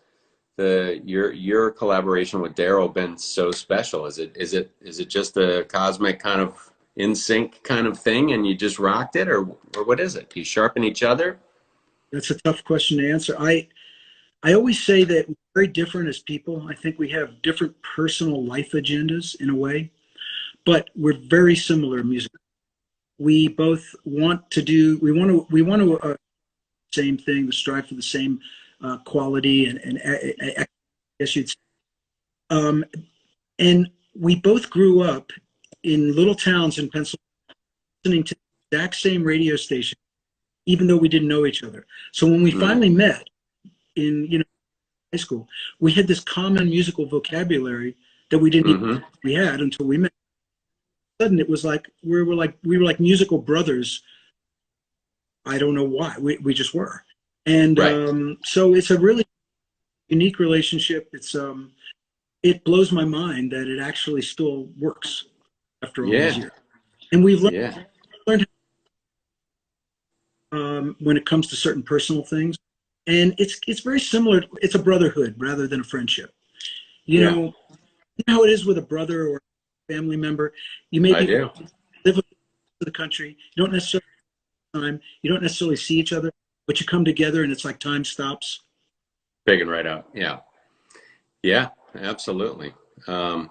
your collaboration with Daryl been so special? Is it just a cosmic kind of in sync kind of thing and you just rocked it, or what is it? You sharpen each other? That's a tough question to answer. I always say that we're very different as people. I think we have different personal life agendas in a way, but we're very similar musically. We both want to same thing, to strive for the same quality and I guess you'd say. And we both grew up in little towns in Pennsylvania, listening to the exact same radio station, even though we didn't know each other. So when we finally met in high school, we had this common musical vocabulary that we didn't even know we had until we met. Sudden, it was like we were like musical brothers. I don't know why we just were, And Right. so it's a really unique relationship. It blows my mind that it actually still works after all these Yeah. years. And we've Yeah. learned when it comes to certain personal things, and it's very similar. It's a brotherhood rather than a friendship. You Yeah. know, you know how it is with a brother or a family member. You I maybe do. live in the country. You don't necessarily time. You don't necessarily see each other, but you come together, and it's like time stops. Picking right up. Yeah. Yeah. Absolutely. Um,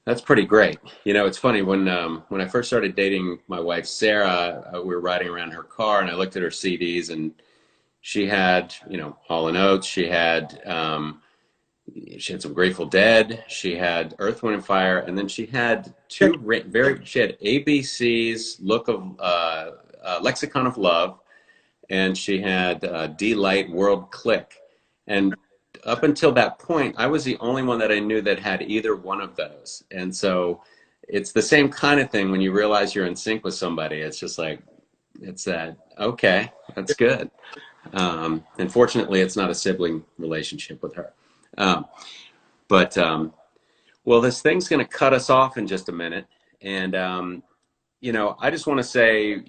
that's pretty great. You know, it's funny when I first started dating my wife Sarah, we were riding around her car, and I looked at her CDs, and she had, Hall and Oates. She had some Grateful Dead. She had Earth, Wind and Fire, and then she had Yeah, she had ABC's Lexicon of Love, and she had D-Light World Click. And up until that point, I was the only one that I knew that had either one of those. And so it's the same kind of thing when you realize you're in sync with somebody. It's just like, it's that, okay, that's good. And fortunately, it's not a sibling relationship with her. Um, but well, this thing's going to cut us off in just a minute. And, I just want to say,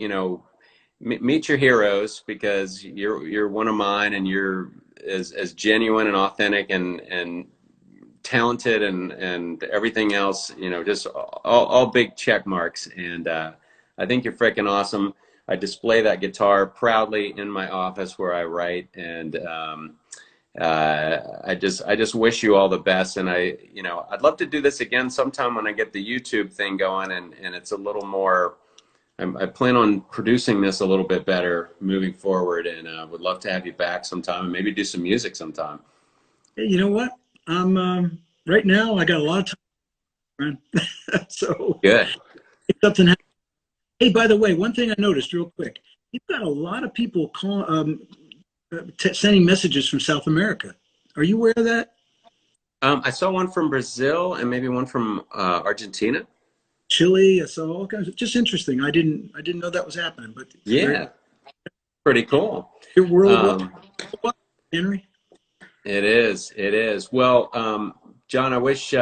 meet your heroes, because you're one of mine, and you're as genuine and authentic and talented and everything else, just all big check marks. And I think you're freaking awesome. I display that guitar proudly in my office where I write, and I just wish you all the best. And I'd love to do this again sometime when I get the YouTube thing going, and it's a little more. I plan on producing this a little bit better moving forward, and would love to have you back sometime and maybe do some music sometime. hey, you know what? I'm right now. I got a lot of time, man. So Good. if something happens. Hey, by the way, one thing I noticed real quick, you've got a lot of people sending messages from South America. Are you aware of that? I saw one from Brazil and maybe one from Argentina. Chile, I saw all kinds of just interesting. I didn't know that was happening, but it's very Yeah, pretty cool. you're worldwide, Um, Henry. it is. It is. Well, John, I wish you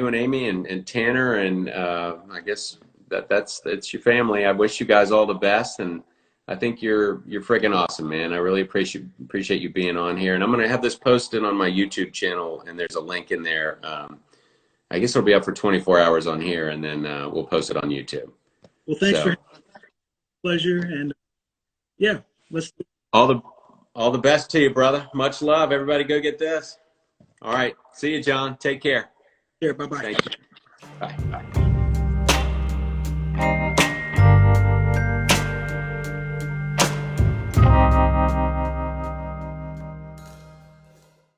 and Amy and Tanner and I guess that's your family. I wish you guys all the best, and I think you're freaking awesome, man. I really appreciate you being on here, and I'm gonna have this posted on my YouTube channel, and there's a link in there. I guess it'll be up for 24 hours on here, and then we'll post it on YouTube. Well, thanks for So having pleasure, and yeah, let's. all the all the best to you, brother. Much love. Everybody, go get this. All right. See you, John. Take care. Here, bye bye. Thank you. Bye. Bye.